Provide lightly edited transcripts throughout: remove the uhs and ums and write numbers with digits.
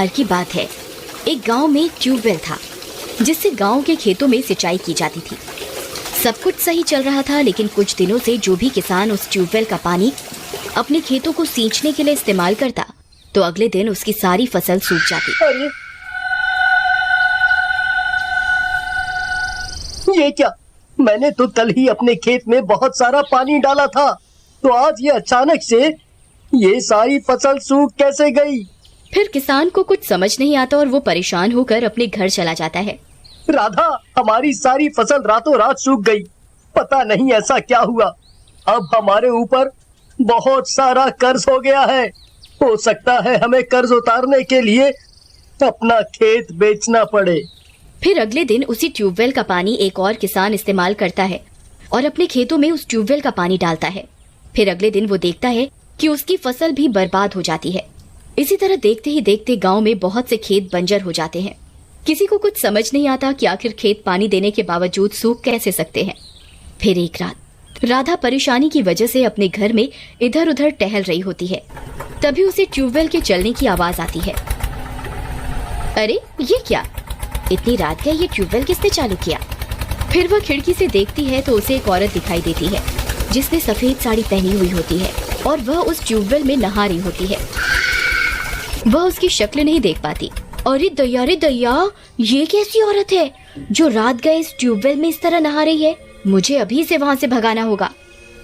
बार की बात है। एक गांव में एक ट्यूबवेल था जिससे गांव के खेतों में सिंचाई की जाती थी। सब कुछ सही चल रहा था, लेकिन कुछ दिनों से जो भी किसान उस ट्यूबवेल का पानी अपने खेतों को सींचने के लिए इस्तेमाल करता, तो अगले दिन उसकी सारी फसल सूख जाती। अरे ये क्या? मैंने तो कल ही अपने खेत में बहुत सारा पानी डाला था, तो आज ये अचानक से ये सारी फसल सूख कैसे गई? फिर किसान को कुछ समझ नहीं आता और वो परेशान होकर अपने घर चला जाता है। राधा, हमारी सारी फसल रातों रात सूख गई। पता नहीं ऐसा क्या हुआ। अब हमारे ऊपर बहुत सारा कर्ज हो गया है। हो सकता है हमें कर्ज उतारने के लिए अपना खेत बेचना पड़े। फिर अगले दिन उसी ट्यूबवेल का पानी एक और किसान इस्तेमाल करता है और अपने खेतों में उस ट्यूबवेल का पानी डालता है। फिर अगले दिन वो देखता है कि उसकी फसल भी बर्बाद हो जाती है। इसी तरह देखते ही देखते गांव में बहुत से खेत बंजर हो जाते हैं। किसी को कुछ समझ नहीं आता कि आखिर खेत पानी देने के बावजूद सूख कैसे सकते हैं। फिर एक रात राधा परेशानी की वजह से अपने घर में इधर उधर टहल रही होती है। तभी उसे ट्यूबवेल के चलने की आवाज आती है। अरे ये क्या? इतनी रात का ये ट्यूबवेल किसने चालू किया? फिर वह खिड़की से देखती है तो उसे एक औरत दिखाई देती है जिसने सफेद साड़ी पहनी हुई होती है और वह उस ट्यूबवेल में नहा रही होती है। वह उसकी शक्ल नहीं देख पाती। अरे दया, ये कैसी औरत है जो रात गए इस ट्यूबवेल में इस तरह नहा रही है? मुझे अभी से वहाँ से भगाना होगा।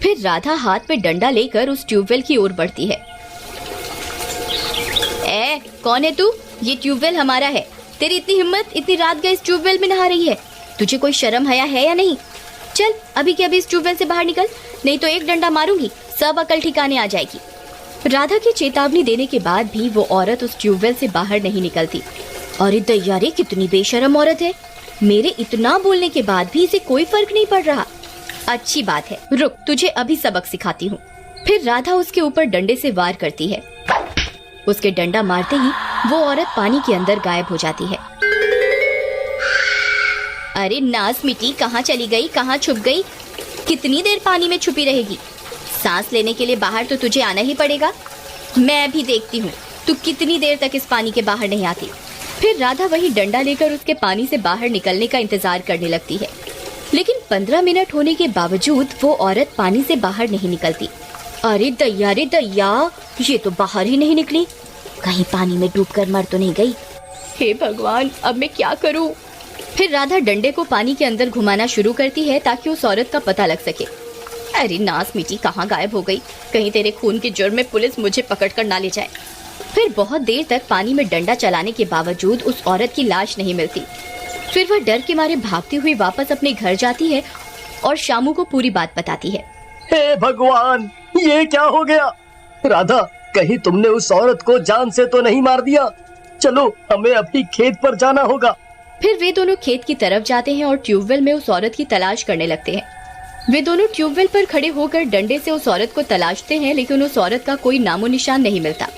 फिर राधा हाथ में डंडा लेकर उस ट्यूबवेल की ओर बढ़ती है। ए, कौन है तू? ये ट्यूबवेल हमारा है। तेरी इतनी हिम्मत, इतनी रात गए इस ट्यूबवेल में नहा रही है? तुझे कोई शर्म हया है या नहीं? चल अभी के अभी इस ट्यूबवेल से बाहर निकल, नहीं तो एक डंडा मारूंगी, सब अकल ठिकाने आ जाएगी। राधा की चेतावनी देने के बाद भी वो औरत उस ट्यूबवेल से बाहर नहीं निकलती। अरे दैया रे, कितनी बेशरम औरत है। मेरे इतना बोलने के बाद भी इसे कोई फर्क नहीं पड़ रहा। अच्छी बात है, रुक, तुझे अभी सबक सिखाती हूँ। फिर राधा उसके ऊपर डंडे से वार करती है। उसके डंडा मारते ही वो औरत पानी के अंदर गायब हो जाती है। अरे नास मिट्टी, कहाँ चली गई, कहाँ छुप गई? कितनी देर पानी में छुपी रहेगी? सांस लेने के लिए बाहर तो तुझे आना ही पड़ेगा। मैं भी देखती हूँ तू कितनी देर तक इस पानी के बाहर नहीं आती। फिर राधा वही डंडा लेकर उसके पानी से बाहर निकलने का इंतजार करने लगती है, लेकिन 15 मिनट होने के बावजूद वो औरत पानी से बाहर नहीं निकलती। अरे दैया, ये तो बाहर ही नहीं निकली। कहीं पानी में डूबकर मर तो नहीं गई? हे भगवान, अब मैं क्या करूँ? फिर राधा डंडे को पानी के अंदर घुमाना शुरू करती है ताकि उस औरत का पता लग सके। अरे नास मिट्टी, कहाँ गायब हो गई? कहीं तेरे खून के जुर्म में पुलिस मुझे पकड़कर ना ले जाए। फिर बहुत देर तक पानी में डंडा चलाने के बावजूद उस औरत की लाश नहीं मिलती। फिर वह डर के मारे भागती हुई वापस अपने घर जाती है और शामू को पूरी बात बताती है। हे भगवान, ये क्या हो गया? राधा, कहीं तुमने उस औरत को जान से तो नहीं मार दिया? चलो, हमें अभी खेत पर जाना होगा। फिर वे दोनों खेत की तरफ जाते हैं और ट्यूबवेल में उस औरत की तलाश करने लगते हैं। वे दोनों ट्यूबवेल पर खड़े होकर डंडे से उस औरत को तलाशते हैं, लेकिन उस औरत का कोई नामो निशान नहीं मिलता।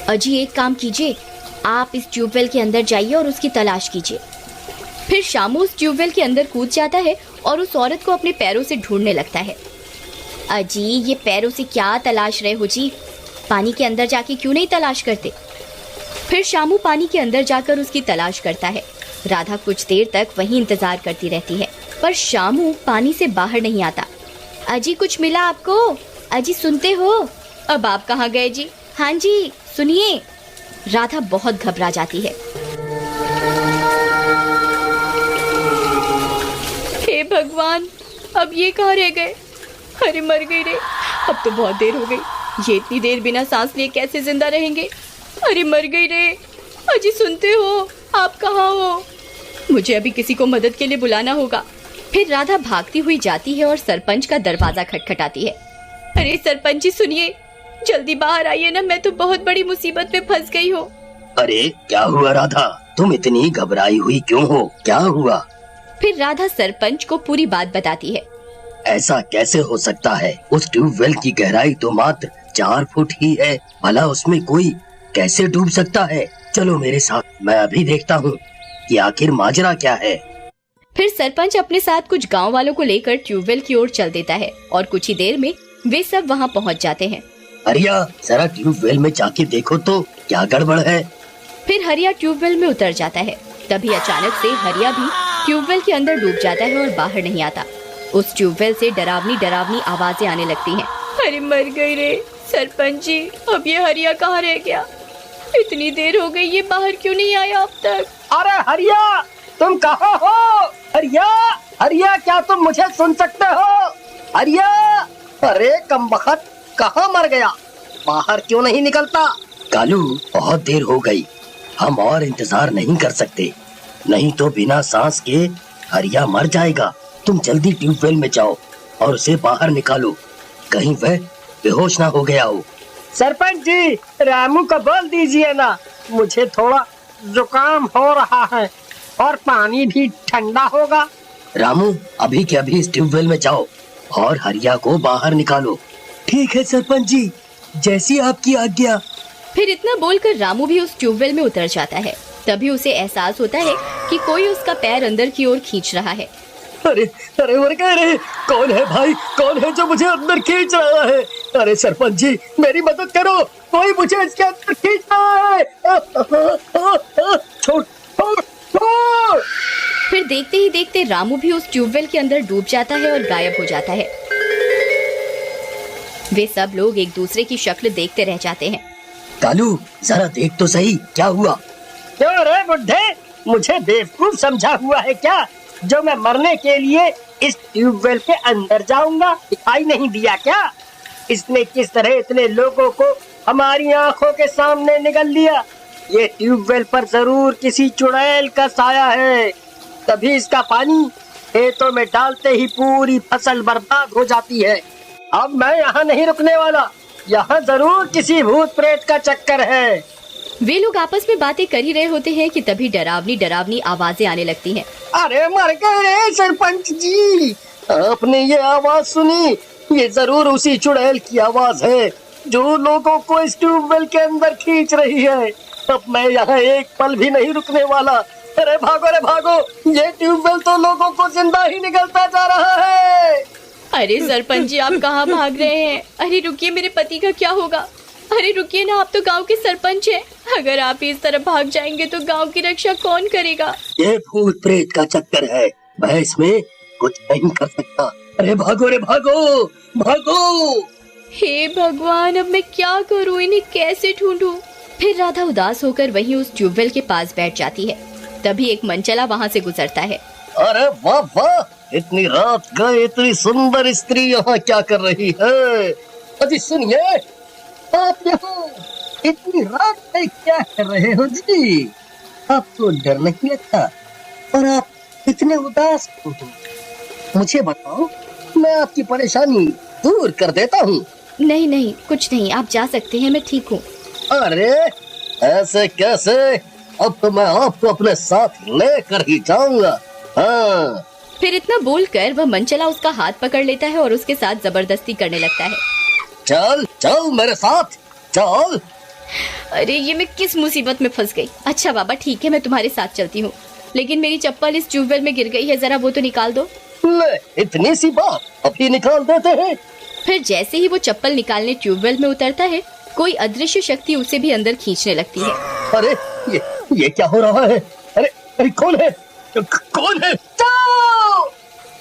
अजी, एक काम कीजिए, आप इस ट्यूबवेल के अंदर जाइए और उसकी तलाश कीजिए। फिर शामू उस ट्यूबवेल के अंदर कूद जाता है और उस औरत को अपने पैरों से ढूंढने लगता है। अजी, ये पैरों से क्या तलाश रहे हो जी? पानी के अंदर जाके क्यों नहीं तलाश करते? फिर शामू पानी के अंदर जाकर उसकी तलाश करता है। राधा कुछ देर तक वहीं इंतजार करती रहती है, पर शामू पानी से बाहर नहीं आता। अजी, कुछ मिला आपको? अजी, सुनते हो? अब आप कहाँ गए जी? हाँ जी, सुनिए। राधा बहुत घबरा जाती है। हे भगवान, अब ये कहाँ रह गए? अरे मर गई रे, अब तो बहुत देर हो गई। ये इतनी देर बिना सांस लिए कैसे जिंदा रहेंगे? अरे मर गई रे। अजी, सुनते हो? आप कहाँ हो? मुझे अभी किसी को मदद के लिए बुलाना होगा। फिर राधा भागती हुई जाती है और सरपंच का दरवाजा खटखटाती है। अरे सरपंच जी, सुनिए, जल्दी बाहर आइए ना, मैं तो बहुत बड़ी मुसीबत में फंस गई हूँ। अरे क्या हुआ राधा? तुम इतनी घबराई हुई क्यों हो? क्या हुआ? फिर राधा सरपंच को पूरी बात बताती है। ऐसा कैसे हो सकता है? उस ट्यूबवेल की गहराई तो मात्र 4 फुट ही है। भला उसमें कोई कैसे डूब सकता है? चलो मेरे साथ, मैं अभी देखता हूँ कि आखिर माजरा क्या है। फिर सरपंच अपने साथ कुछ गांव वालों को लेकर ट्यूबवेल की ओर चल देता है और कुछ ही देर में वे सब वहां पहुंच जाते हैं। अरिया, जरा ट्यूबवेल में जाके देखो तो क्या गड़बड़ है। फिर हरिया ट्यूबवेल में उतर जाता है। तभी अचानक से हरिया भी ट्यूबवेल के अंदर डूब जाता है और बाहर नहीं आता। उस ट्यूबवेल से डरावनी डरावनी आवाजें आने लगती हैं। अरे मर गई रे सरपंच जी, अब ये हरिया कहाँ रह गया? इतनी देर हो गई, ये बाहर क्यों नहीं आया अब तक? अरे हरिया, तुम कहाँ हो? हरिया, हरिया, क्या तुम मुझे सुन सकते हो? हरिया, अरे कमबख्त, कहाँ मर गया? बाहर क्यों नहीं निकलता? कालू, बहुत देर हो गई, हम और इंतजार नहीं कर सकते, नहीं तो बिना सांस के हरिया मर जाएगा। तुम जल्दी ट्यूबवेल में जाओ और उसे बाहर निकालो, कहीं वह बेहोश ना हो गया हो। सरपंच जी, रामू को बोल दीजिए ना, मुझे थोड़ा जुकाम हो रहा है और पानी भी ठंडा होगा। रामू, अभी के अभी इस ट्यूबवेल में जाओ और हरिया को बाहर निकालो। ठीक है सरपंच जी, जैसी आपकी आज्ञा। फिर इतना बोलकर रामू भी उस ट्यूबवेल में उतर जाता है। तभी उसे एहसास होता है कि कोई उसका पैर अंदर की ओर खींच रहा है। अरे अरे अरे, कौन है भाई? कौन है जो मुझे अंदर खींच रहा है? अरे सरपंच जी, मेरी मदद करो, कोई मुझे इसके अंदर खींच रहा है। छोड़ छोड़ छोड़। फिर देखते ही देखते रामू भी उस ट्यूबवेल के अंदर डूब जाता है और गायब हो जाता है। वे सब लोग एक दूसरे की शक्ल देखते रह जाते हैं। कालू, जरा देख तो सही, क्या हुआ? क्यों रे बुड्ढे, मुझे बेवकूफ समझा हुआ है क्या, जो मैं मरने के लिए इस ट्यूबवेल के अंदर जाऊंगा? दिखाई नहीं दिया क्या? इसने किस तरह इतने लोगों को हमारी आंखों के सामने निगल लिया। ये ट्यूबवेल पर जरूर किसी चुड़ैल का साया है, तभी इसका पानी खेतों में डालते ही पूरी फसल बर्बाद हो जाती है। अब मैं यहाँ नहीं रुकने वाला, यहाँ जरूर किसी भूत प्रेत का चक्कर है। वे लोग आपस में बातें कर ही रहे होते हैं कि तभी डरावनी डरावनी आवाजें आने लगती हैं। अरे मर गए सरपंच जी, आपने ये आवाज सुनी? ये जरूर उसी चुड़ैल की आवाज है जो लोगों को इस ट्यूबवेल के अंदर खींच रही है। अब मैं यहाँ एक पल भी नहीं रुकने वाला। अरे भागो रे भागो, ये ट्यूबवेल तो लोगों को जिंदा ही निकलता जा रहा है। अरे सरपंच जी, आप कहाँ भाग रहे हैं? अरे रुकिए, मेरे पति का क्या होगा? अरे रुकिए ना, आप तो गांव के सरपंच हैं। अगर आप इस तरफ भाग जाएंगे तो गांव की रक्षा कौन करेगा? ये भूत प्रेत का चक्कर है, मैं इसमें कुछ नहीं कर सकता। अरे भागो रे भागो भागो। हे भगवान, अब मैं क्या करूं? इन्हें कैसे ढूंढूं? फिर राधा उदास होकर वहीं उस ट्यूबवेल के पास बैठ जाती है। तभी एक मनचला वहाँ से गुजरता है। अरे वाह वाह, इतनी रात गए इतनी सुंदर स्त्री यहाँ क्या कर रही है? अजी सुनिए, आप यहाँ इतनी रात में क्या कर रहे हो जी? आपको डर नहीं लगता और आप इतने उदास हो? मुझे बताओ, मैं आपकी परेशानी दूर कर देता हूँ। नहीं नहीं, कुछ नहीं, आप जा सकते हैं, मैं ठीक हूँ। अरे ऐसे कैसे? अब तो मैं आपको अपने साथ लेकर ही जाऊंगा। हाँ। फिर इतना बोलकर वह मनचला उसका हाथ पकड़ लेता है और उसके साथ जबरदस्ती करने लगता है। चल चल मेरे साथ चल। अरे ये मैं किस मुसीबत में फंस गई। अच्छा बाबा ठीक है, मैं तुम्हारे साथ चलती हूँ, लेकिन मेरी चप्पल इस ट्यूबवेल में गिर गई है, जरा वो तो निकाल दो। ले, इतनी सी बात, अभी निकाल देते हैं। फिर जैसे ही वो चप्पल निकालने ट्यूबवेल में उतरता है, कोई अदृश्य शक्ति उसे भी अंदर खींचने लगती है। अरे ये क्या हो रहा है? अरे अरे कौन है? कौन है?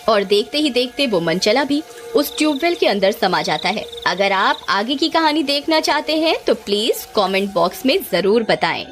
और देखते ही देखते वो मनचला भी उस ट्यूबवेल के अंदर समा जाता है। अगर आप आगे की कहानी देखना चाहते हैं तो प्लीज कमेंट बॉक्स में जरूर बताएं।